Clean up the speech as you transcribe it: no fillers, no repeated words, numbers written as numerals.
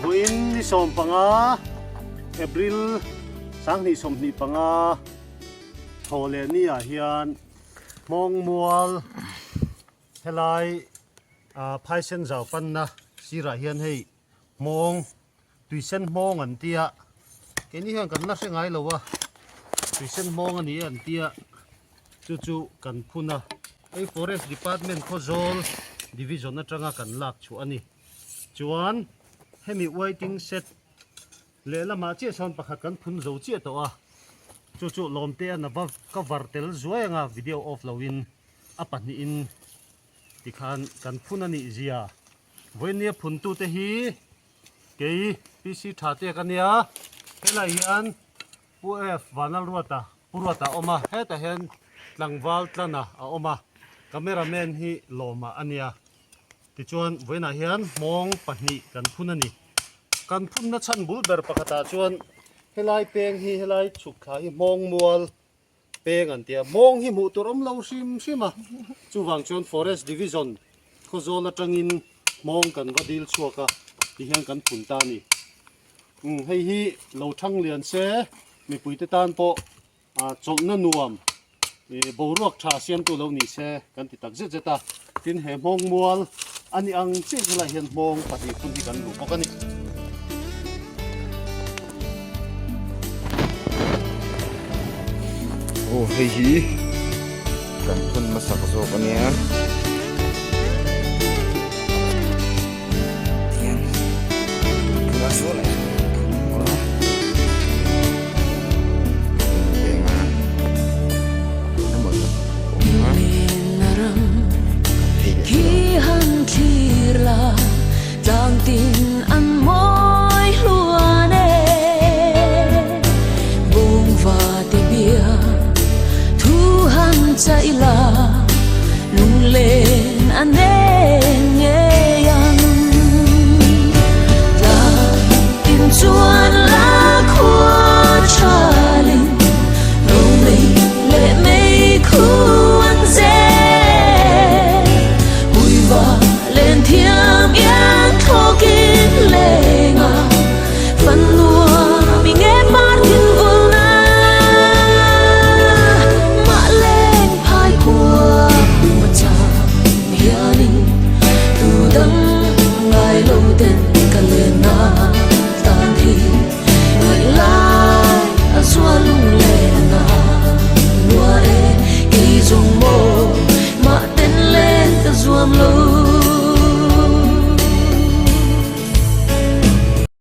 buin ni som panga April sang ni som ni panga thole ni a hian mong mual helai phaisen zaw pan na sira hian hei mong tuisen mong an tia ke ni hian kan la sengai lowa tuisen mong ani an tia chu kan phuna ei forest department khozol division atanga kan lak chu ani chuan hemi waiting set lelama che son pakhat kan phun zo che to a chu lomte an ba cover tel zuanga video off lowin apani in tikhan kan phun ani zia voinia phun tu te hi ke pc thate kania helai hian uf vanal ruata purwata oma heta hen tlangwal tlana a oma cameraman hi loma ania tichuan voina hian mong pahni kan phun ani kan phun na chan bul ber pakata chuan helai peng hi helai chukha hi mong mual peng an tia mong hi mu turom lo sim sima chuwang chuan forest division khozol atangin mong kan vadil chuaka ti hian kan phun ta ni hei hi lo thang lian se mi puite tan po cholna nuam boruak tha siam tu lo ni se kan ti tak zeta tin he mong mual ani ang che la hian mong pati phun hi kan lu pokani hei hi kan phun masak zo kania